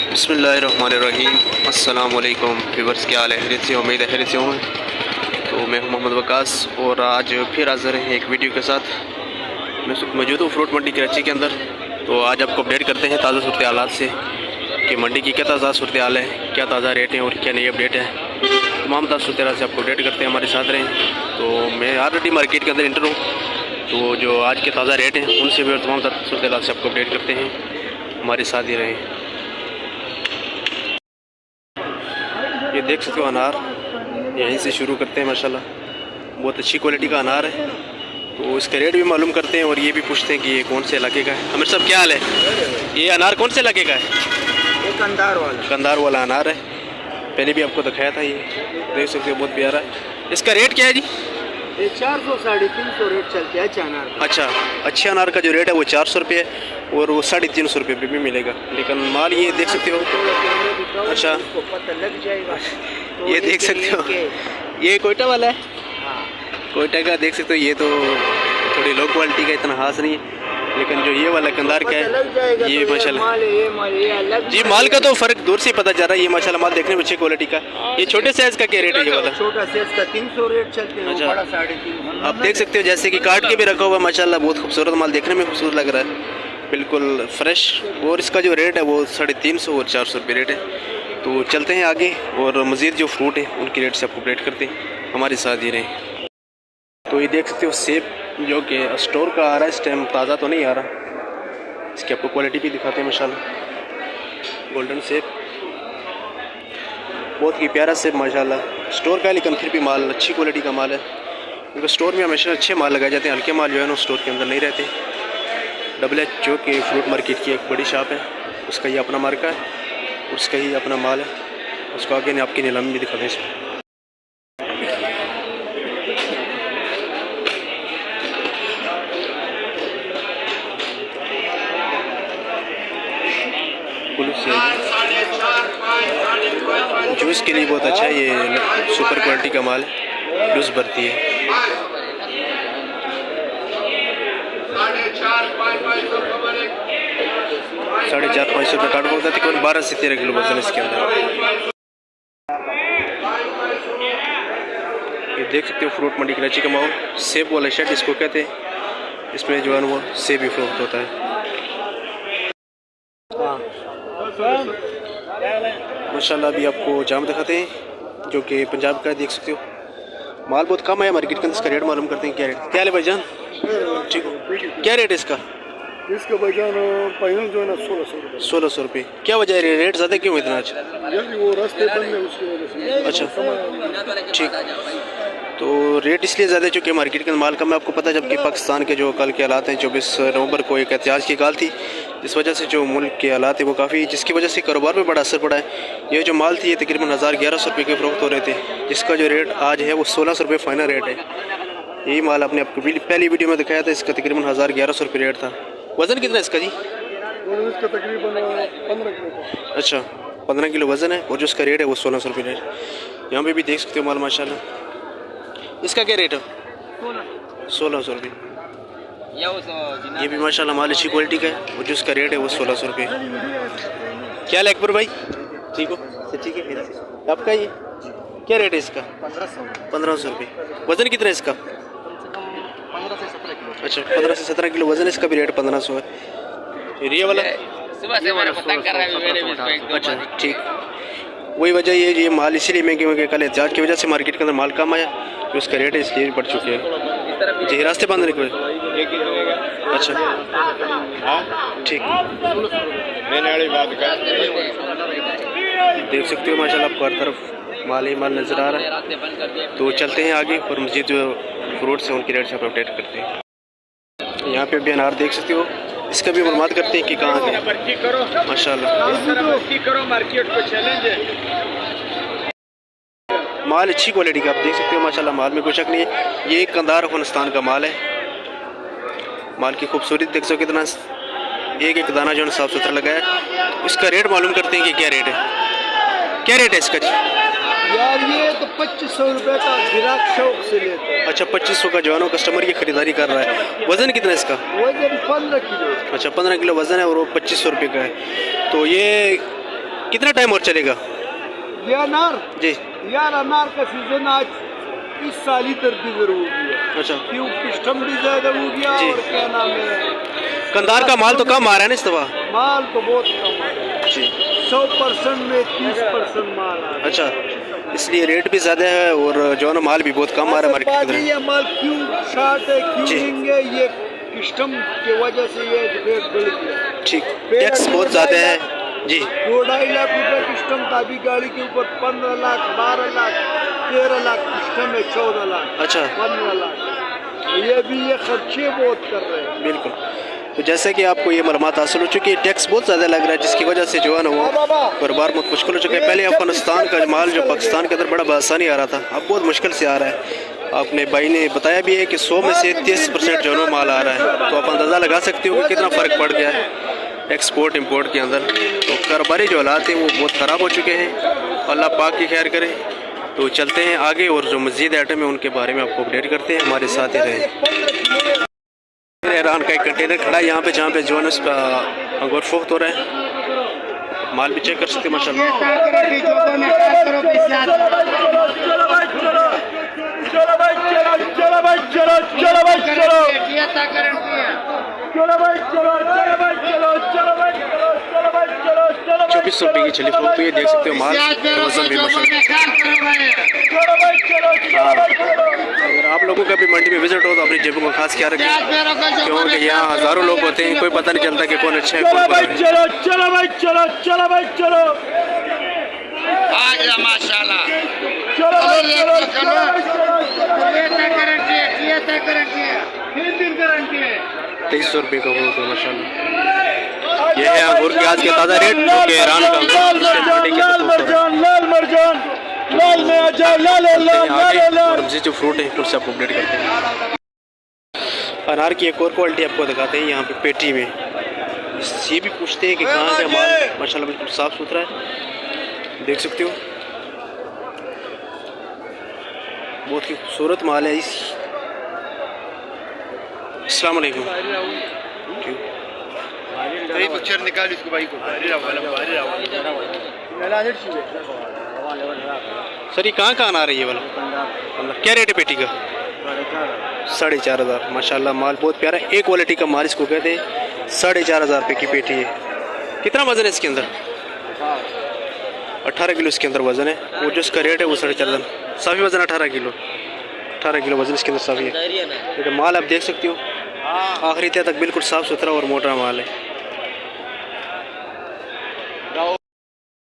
बिस्मिल्लाहिर्रहमानिर्रहीम। अस्सलाम वालेकुम व्यूअर्स, क्या हाल है? खैरियत से? उम्मीद है खैरियत से हों। तो मैं हूं मोहम्मद वकास और आज फिर हाज़िर है एक वीडियो के साथ। मैं मौजूद हूँ फ्रूट मंडी कराची के अंदर। तो आज आपको अपडेट करते हैं ताज़ा सूरत हालात से कि मंडी की क्या ताज़ा सूरत हाल है, क्या ताज़ा रेट है और क्या नई अपडेट है। तमाम ताज़ा सूरत हाल से आपको अपडेट करते हैं, हमारे साथ रहें। तो मैं ऑलरेडी मार्केट के अंदर इंटर हूँ, तो जो आज के ताज़ा रेट हैं उनसे भी और तमाम ताज़ा सूरत हाल से आपको अपडेट करते हैं, हमारे साथ ही रहें। ये देख सकते हो अनार, यहीं से शुरू करते हैं। माशाल्लाह बहुत अच्छी क्वालिटी का अनार है। तो इसका रेट भी मालूम करते हैं और ये भी पूछते हैं कि ये कौन से इलाके का है। आमिर साहब क्या हाल है? ये अनार कौन से इलाके का है? ये कंधार वाला अनार है। पहले भी आपको दिखाया था, ये देख सकते हो बहुत प्यारा है। इसका रेट क्या है जी? ये 400 350 रेट चलते हैं अच्छा अनार का। अच्छा, अच्छे अनार का जो रेट है वो 400 रुपये और वो 350 रुपये पे भी मिलेगा। लेकिन माल ये देख सकते हो। अच्छा, पता लग जाएगा। तो ये देख सकते हो, ये कोयटा वाला है। हाँ। कोयटा का देख सकते हो। ये तो थोड़ी लो क्वालिटी का, इतना खास नहीं है। लेकिन जो ये वाला कंधार का है, ये माशाल्लाह जी, माल का तो फ़र्क दूर से पता चल रहा है। ये माशाल्लाह माल देखने में अच्छी क्वालिटी का। ये छोटे साइज़ का क्या रेट है ये वाला? छोटा साइज़ का 300 रेट चलते हैं। अच्छा, बड़ा 350। आप देख सकते हो जैसे कि काट के भी रखा हुआ है। माशाल्लाह बहुत खूबसूरत माल, देखने में खूबसूरत लग रहा है, बिल्कुल फ्रेश। और इसका जो रेट है वो 350 और 400 रुपये रेट है। तो चलते हैं आगे और मज़ीद जो फ्रूट है उनकी रेट से आपको अपडेट करते हैं, हमारे साथ ही रहें। तो ये देख सकते हो सेब जो कि स्टोर का आ रहा है इस टाइम, ताज़ा तो नहीं आ रहा। इसकी आपको क्वालिटी भी दिखाते हैं। माशाल्लाह गोल्डन सेब, बहुत ही प्यारा सेब माशाल्लाह। स्टोर का है लेकिन फिर भी माल अच्छी क्वालिटी का माल है, क्योंकि स्टोर में हमेशा अच्छे माल लगाए जाते हैं। हल्के माल जो है ना स्टोर के अंदर नहीं रहते। डबल एच जो कि फ्रूट मार्केट की एक बड़ी शॉप है, उसका ही अपना मार्का है, उसका ही अपना माल है। उसको आगे आपकी नीलामी भी दिखाते हैं इसमें। जूस के लिए बहुत अच्छा है, ये सुपर क्वालिटी का माल है, जूस भरती है। 450-500 रुपये काट बोलता है। तकरीबन 12 से 13 किलो वजन इसके अंदर। ये देख सकते हो फ्रूट मंडी कराची का माहौल। सेब वाला शेड इसको कहते हैं, इसमें जो है वो सेब भी फ्रूट होता है। माशाल्लाह अभी आपको जाम दिखाते हैं जो कि पंजाब का, देख सकते हो माल बहुत कम है मार्केट के अंदर। इसका रेट मालूम करते हैं। क्या रेट क्या है भाईजान? ठीक हो, क्या रेट है इसका? इसका भाईजान पैनल जो है ना 1600 रुपये। क्या वजह है रेट ज़्यादा क्यों इतना? आज वो रास्ते बंद है उसकी वजह से। अच्छा, ठीक। तो रेट इसलिए ज़्यादा है चूँकि मार्केट के अंदर माल कम है। आपको पता है जबकि पाकिस्तान के जो कल के हालात हैं, 24 नवंबर को एक एहतियाज की कॉल थी, जिस वजह से जो मुल्क के हालात है वो काफ़ी, जिसकी वजह से कारोबार पर बड़ा असर पड़ा है। ये जो माल थी ये तकरीबन 1100 रुपये के फ़रोख्त हो रहे थे, जिसका जो रेट आज है वो 1600 रुपये फाइनल रेट है। यही माल आपने आपको पहली वीडियो में दिखाया था, इसका तकरीबन 1100 रुपये रेट था। वज़न कितना है इसका जी? इसका तकरीबन 15 किलो। अच्छा, 15 किलो वज़न है और जो इसका रेट है वो 1600 रुपये रेट। यहाँ पे भी देख सकते हो माल माशाल्लाह। इसका क्या रेट है? 1600 रुपये। ये भी माशाल्लाह माल अच्छी क्वालिटी का है और जो इसका रेट है वो 1600 रुपये। क्या हाल है अकबर भाई? ठीक हो? ठीक है। आपका ये क्या रेट है इसका? 1500 रुपये। वज़न कितना है इसका? 15 से 17 किलो। अच्छा, 15 से 17 किलो वज़न, इसका भी रेट 1500 है। ये वाला अच्छा, ठीक। वही वजह ये माल इसीलिए महंगे हो गए, कल एहतियात की वजह से मार्केट के अंदर माल कम आया, तो उसका रेट है इसलिए बढ़ चुके हैं जी। रास्ते बंद निकले। अच्छा, ठीक। देख सकते हो माशाल्लाह आपको हर तरफ माल ही माल नज़र आ रहा है। तो चलते हैं आगे और मज़ीद जो फ्रूट्स हैं उनकी रेट से आप अपडेट करते हैं। यहाँ पे भी अनार देख सकते हो, इसका भी मालूमात करते हैं कि कहाँ है माशाल्लाह। माल अच्छी क्वालिटी का आप देख सकते हो माशाल्लाह, माल में कोई शक नहीं है। ये कंधार अफगानिस्तान का माल है। माल की खूबसूरती देख सकते हो, कितना एक एक दाना जो है साफ़ सुथरा लगा है। इसका रेट मालूम करते हैं कि क्या रेट है। क्या रेट है इसका जी? यार ये तो 2500 रुपये का ग्राहक शौक से लेते हैं। अच्छा, 2500 का जो है कस्टमर की खरीदारी कर रहा है। वज़न कितना है इसका? वजन 15 किलो। अच्छा, 15 किलो वज़न है और वो 2500 रुपये का है। तो ये कितना टाइम और चलेगा ये अनार जी? यार अनार का सीजन आज इस साल ही तरदीगर हो गया। अच्छा, क्यों पिस्टम भी ज्यादा हो गया जी। और क्या नाम है, कंधार का माल तो कम आ रहा है ना इस दफा? माल तो बहुत कम है जी। 100% में 30% माल आ रहा है। अच्छा, इसलिए रेट भी ज़्यादा है और जो है ना माल भी बहुत कम आ रहा है मार्केट के बाकी अंदर। ये माल क्यों शार्ट है, क्यों जी। नहीं है, ये पिस्टम की वजह से ये रेट बढ़ गया। ठीक, टैक्स बहुत ज़्यादा है जी। 2-2.5 लाख रुपए पिस्टम था, अभी गाड़ी के ऊपर 15 लाख 12 लाख 13 लाख पिस्टम है, 14 लाख अच्छा, 15 लाख। ये भी ये खर्चे बहुत कर रहे हैं। बिल्कुल। तो जैसे कि आपको ये मालूमात हासिल हो चुकी है, टैक्स बहुत ज़्यादा लग रहा है जिसकी वजह से जो है ना वो कारोबार बहुत मुश्किल हो चुका है। पहले अफगानिस्तान का माल जो पाकिस्तान के अंदर बड़ा बआसानी आ रहा था, अब बहुत मुश्किल से आ रहा है। आपने भाई ने बताया भी है कि 100 में से 30% जो है ना माल आ रहा है, तो आप अंदाज़ा लगा सकते हो कि कितना फ़र्क पड़ गया है एक्सपोर्ट इंपोर्ट के अंदर। तो कारोबारी जो हालात हैं वो बहुत ख़राब हो चुके हैं, अल्लाह पाक की खैर करे। तो चलते हैं आगे और जो मज़ीद आइटम है उनके बारे में आपको अपडेट करते हैं, हमारे साथ ही रहें। ईरान का एक कंटेनर खड़ा है यहाँ पे, जहाँ पे जो है उसका अंगूर फोख्त हो रहा है। माल भी चेक कर सकते हैं माशाल्लाह। 2400 रुपये की चली फोक, तो ये देख सकते हो माल वजन भी अगर आप लोगों का भी मंडी में विजिट हो तो अपनी जेबों का खास ख्याल रखें, क्योंकि यहाँ हज़ारों लोग होते हैं, कोई पता नहीं चलता कि कौन अच्छा है कौन बुरा है। चलो भाई चलो, चलो भाई चलो, माशाल्लाह। चलो चलो, चलो। 2300 रुपये का वो तो माशाल्लाह। ये है अंगूर की आज के ताज़ा रेट, जो कि ईरान का लाल में आ जाओ, लाल मज़ीद जो फ्रूट है फिर से आपको अपडेट करते हैं। अनार की एक और क्वालिटी आपको दिखाते हैं यहाँ पे पेटी में। ये भी पूछते हैं कि कहाँ का माल, माशाल्लाह बिल्कुल साफ़ सुथरा है, देख सकते हो बहुत ही खूबसूरत माल है। अस्सलाम वालेकुम। निकाल इसको भाई को। सर ये कहाँ आ रही है वाला, क्या रेट है पेटी का? 4,500। माशाल्लाह माल बहुत प्यारा है, एक क्वालिटी का माल इसको कहते हैं। 4,500 रुपये की पेटी है। कितना वजन है इसके अंदर? 18 किलो इसके अंदर वजन है, और जो इसका रेट है वो 4,500। साफ़ी वजन 18 किलो वजन इसके अंदर साफ़ी है। लेकिन माल आप देख सकते हो आखिरी तक बिल्कुल साफ़ सुथरा और मोटा माल है।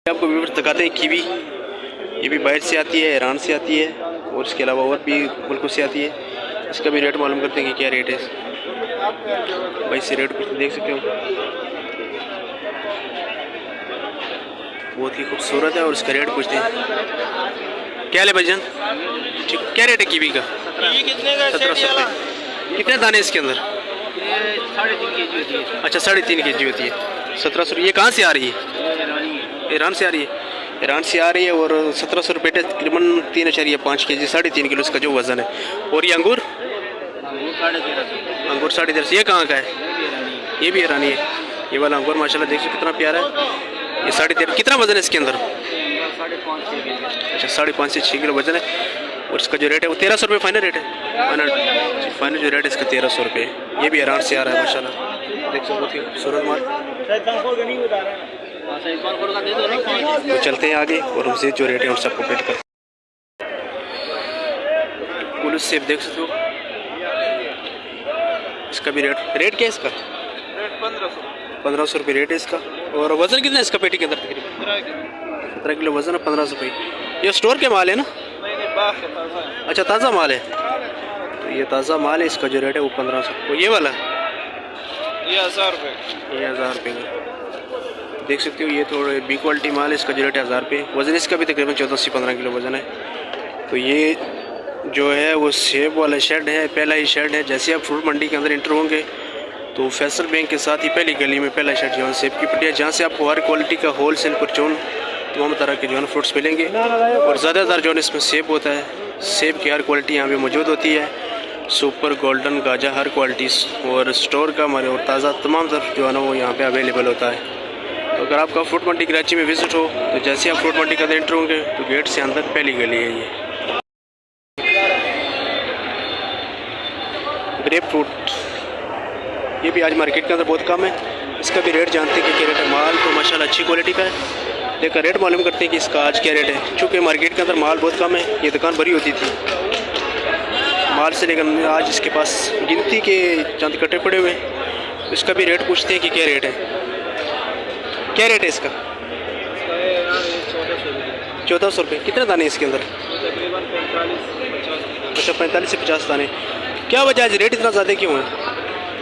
आपको व्यूअर्स दिखाते हैं कीवी, ये भी बाहर से आती है, ईरान से आती है, और इसके अलावा और भी मुल्कों से आती है। इसका भी रेट मालूम करते हैं कि क्या रेट है भाई। से रेट कुछ देख सकते हो, बहुत ही खूबसूरत है, और इसका रेट पूछते हैं क्या ले भाईजान? ठीक, क्या रेट है कीवी का? कितने का? 1700 रुपये। कितने दाने इसके अंदर? 3.5 kg। अच्छा, 3.5 kg होती है। 1700। ये कहाँ से आ रही है? ईरान से आ रही है। ईरान से आ रही है, और 1700 रुपये तकरीबन 3.5 kg, 3.5 किलो इसका जो वज़न है। और ये अंगूर? अंगूर 1350। ये कहाँ का है? ये भी ईरानी है। ये वाला अंगूर माशाल्लाह देख सकते कितना प्यारा है। ये 13.5। कितना वज़न है इसके अंदर? 5.5 अच्छा, 5.5 से 6 किलो वज़न है, और इसका जो रेट है वो 1300 रुपये फाइनल रेट है। फाइनल जो रेट है इसका 1300 रुपये। ये भी ईरान से आ रहा है माशाल्लाह, देख सकते बहुत ही खूबसूरत माल। तो चलते हैं आगे और उनसे जो रेट है उन सबको पेट कर। पुलिस सेब देख सकते हो, इसका भी रेट क्या है इसका? 1500 रुपये रेट है इसका। और वज़न कितना है इसका पेटी के अंदर? तकरीबन 17 किलो वज़न है, 1500 रुपये। ये स्टोर के माल है ना? अच्छा, ताज़ा माल है। तो ये ताज़ा माल है, इसका जो रेट है वो 1500। ये वाला ये 1000 रुपये। ये 1000 रुपये का देख सकते हो। ये थोड़े बी क्वालिटी माल है, इसका जो रेट है 1000 रुपये। वज़न इसका भी तकरीबन 14 से 15 किलो वज़न है। तो ये जो है वो सेब वाला शेड है, पहला ही शेड है। जैसे आप फ्रूट मंडी के अंदर इंटर होंगे तो फैसल बैंक के साथ ही पहली गली में पहला शेड जो है सेब की पट्टी है, जहाँ से आपको हर क्वालिटी का होल सेल परचून तमाम तरह के जो है फ्रूट्स मिलेंगे। और ज़्यादातर जो है इसमें सेब होता है, सेब की हर क्वालिटी यहाँ पे मौजूद होती है। सुपर, गोल्डन, गाजा, हर क्वालिटी और स्टोर का और ताज़ा तमाम तरफ जो है ना वो यहाँ पे अवेलेबल होता है। तो अगर आपका फ्रूट मंडी कराची में विजिट हो तो जैसे आप फ्रूट मंडी का एंटर होंगे तो गेट से अंदर पहली गली है ये। ग्रेप फ्रूट ये भी आज मार्केट के अंदर बहुत कम है। इसका भी रेट जानते हैं कि क्या रेट है। माल तो माशाल्लाह अच्छी क्वालिटी का है, लेकिन रेट मालूम करते हैं कि इसका आज क्या रेट है। चूँकि मार्केट के अंदर माल बहुत कम है, ये दुकान भरी होती थी माल से, लेकिन आज इसके पास गिनती के चंद कट्टे पड़े हुए हैं। तो इसका भी रेट पूछते हैं कि क्या रेट है। क्या रेट है इसका? 1400 रुपये। कितने दाने इसके अंदर? अच्छा 45 से 50 दाने। क्या वजह है रेट इतना ज़्यादा क्यों है?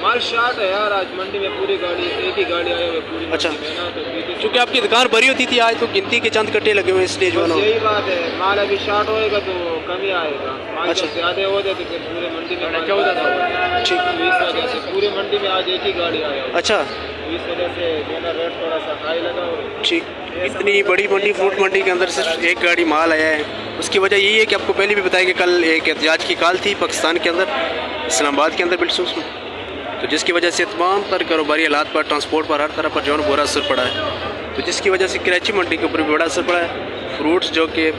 माल शार्ट है यार, आज मंडी में पूरी गाड़ी, एक ही गाड़ी आई हुई पूरी। अच्छा, क्योंकि आपकी दुकान भरी होती थी, आज तो गिनती के चंद कट्टे लगे हुए इसलिए जो है ना। यही बात है, माल अभी शार्ट होएगा तो कम ही आएगा। माल अच्छा, ज़्यादा हो जाए तो फिर पूरे मंडी में 14 था। ठीक, इस वजह से पूरी मंडी में आज एक ही गाड़ी आया। अच्छा, इस वजह से मेरा रेट थोड़ा सा हाई लगा। ठीक, इतनी बड़ी मंडी फ्रूट मंडी के अंदर सिर्फ एक गाड़ी माल आया है। उसकी वजह यही है कि आपको पहले भी बताया कि कल एक एहतजाज की कॉल थी पाकिस्तान के अंदर, इस्लामाबाद के अंदर बिल्कुल, तो जिसकी वजह से तमाम तर कारोबारी हालात पर, ट्रांसपोर्ट पर, हर तरह पर जो है बुरा असर पड़ा है। तो जिसकी वजह से कराची मंडी के ऊपर भी बड़ा असर पड़ा है। फ्रूट्स जो कि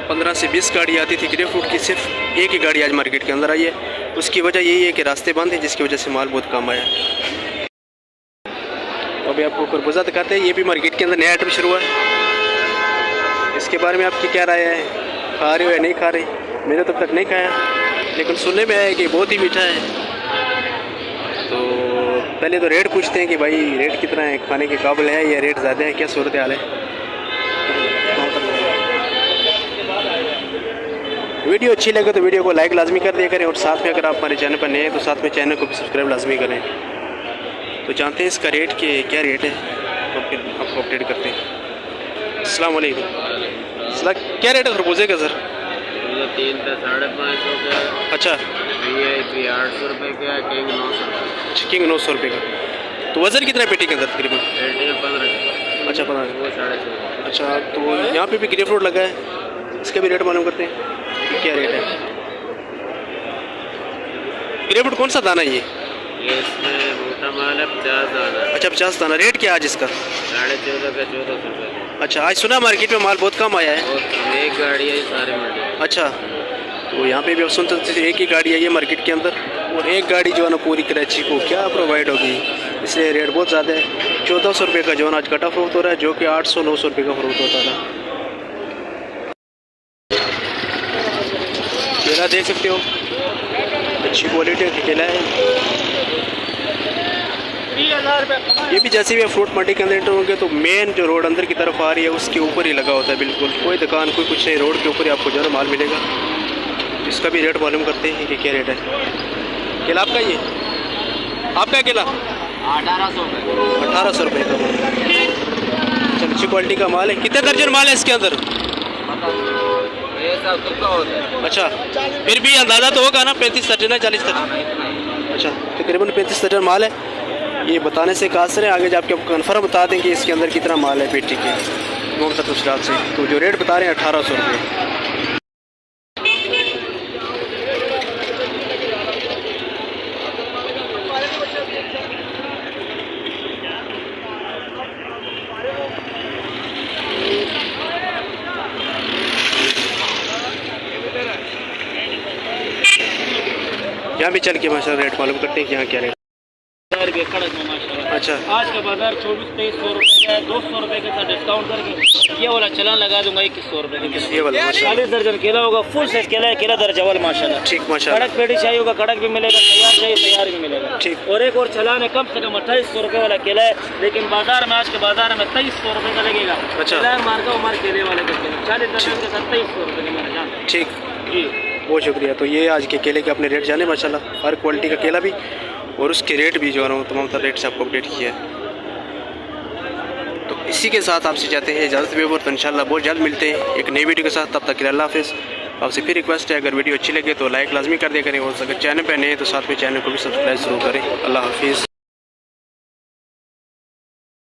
15 से 20 गाड़ी आती थी ग्रेप फ्रूट की, सिर्फ एक ही गाड़ी आज मार्केट के अंदर आई है। उसकी वजह यही है कि रास्ते बंद हैं, जिसकी वजह से माल बहुत कम आया है। तो अभी आपको खरबूजा दिखाते हैं। ये भी मार्केट के अंदर नया आइटम शुरू हुआ है। इसके बारे में आपकी क्या राय है? खा रहे हो या नहीं खा रहे? मैंने तब तक नहीं खाया, लेकिन सुनने में आया कि बहुत ही मीठा है। तो पहले तो रेट पूछते हैं कि भाई रेट कितना है, खाने के काबिल है या रेट ज़्यादा है, क्या सूरत हाल है। वीडियो अच्छी लगे तो वीडियो को लाइक लाजमी कर दिया करें, और साथ में अगर आप हमारे चैनल पर नए हैं तो साथ में चैनल को भी सब्सक्राइब लाजमी करें। तो जानते हैं इसका रेट के क्या रेट है, तो फिर आपको अपडेट करते हैं। अस्सलाम वालेकुम सर, क्या रेट है खरबूजे का सर? 3 था 550 का। अच्छा, ये 800 रुपये का, किंग 900 का। किंग 900 रुपये का। तो वज़न कितना है पेटी के अंदर तकरीबन? 15। अच्छा 15। वो 650। अच्छा, तो यहाँ पे भी ग्रेप फ्रूट लगा है, इसका भी रेट मालूम करते हैं कि क्या रेट है। ग्रेप फ्रूट कौन सा दाना है ये? इसमें मोटा माल है 50 दाना। अच्छा 50 दाना। रेट क्या आज इसका? 14.5 का, 1400 रुपये। अच्छा, आज सुना मार्केट में माल बहुत कम आया है। और एक गाड़ी है सारी मंडी। अच्छा, तो यहाँ पे भी अब सुनते थे एक ही गाड़ी आई है मार्केट के अंदर, और एक गाड़ी जो है ना पूरी कराची को क्या प्रोवाइड होगी, इसलिए रेट बहुत ज़्यादा है। 1400 रुपये का जो है ना आज कटा फ्रूट हो रहा है, जो कि 800-900 रुपये का फ्रूट होता था। केला देख सकते हो, अच्छी क्वालिटी का केला है। ये भी जैसे भी फ्रूट मंडी के अंदर एंटर होंगे तो मेन जो रोड अंदर की तरफ आ रही है उसके ऊपर ही लगा होता है बिल्कुल। कोई दुकान कोई कुछ नहीं, रोड के ऊपर ही आपको जो है माल मिलेगा। इसका भी रेट मालूम करते हैं कि क्या रेट है। केला आपका ये, आपका केला 1800 रुपये का। चलो, अच्छी क्वालिटी का माल है। कितने दर्जन माल है इसके अंदर? अच्छा, फिर भी अंदाज़ा तो होगा ना, 35 दर्जन है, 40 दर्जन। अच्छा, तकरीबन 35 दर्जन माल है। ये बताने से कासर है, आगे जाके आपको कन्फर्म बता दें कि इसके अंदर कितना माल है पेटी के तमाम तफसीलात से। तो जो रेट बता रहे हैं 1800 रुपये। यहाँ भी चल के माशाल्लाह रेट मालूम करते हैं कि यहाँ क्या रेट। अच्छा, आज का बाजार 24-2300 रुपये का है। 200 रुपये के साथ डिस्काउंट करके ये वाला चलान लगा दूंगा 2100 रुपये का। ये वाला 40 दर्जन केला होगा, फुल साइज केला है, केला दर्जवाल माशाल्लाह। ठीक, माशाल्लाह। कड़क पेटी चाहिए होगा, कड़क भी मिलेगा, तैयार चाहिए तैयार भी मिलेगा। ठीक। और एक और चलान है, कम से कम 2800 रुपये वाला केला है, लेकिन बाजार में आज के बाजार में 2300 रुपये का लगेगा। अच्छा, मार्का उमार केले वाले का केला 40 दर्जन के साथ 2300 रुपये का मेरा जान। ठीक जी, बहुत शुक्रिया। तो ये आज के केले के अपने रेट जाने माशाल्लाह, हर क्वालिटी का केला भी और उसके रेट भी जो है ना तमाम तरह रेट से आपको अपडेट किया है। तो इसी के साथ आपसे चाहते हैं इजाज़त भी, और तो इंशाल्लाह बहुत जल्द मिलते हैं एक नई वीडियो के साथ। तब तक के लिए अल्लाह हाफ़िज़। आपसे फिर रिक्वेस्ट है, अगर वीडियो अच्छी लगे तो लाइक लाजमी कर दिया करें, और अगर चैनल पर नए हैं तो साथ में चैनल को भी सब्सक्राइब जरूर करें। अल्लाह हाफ़िज़।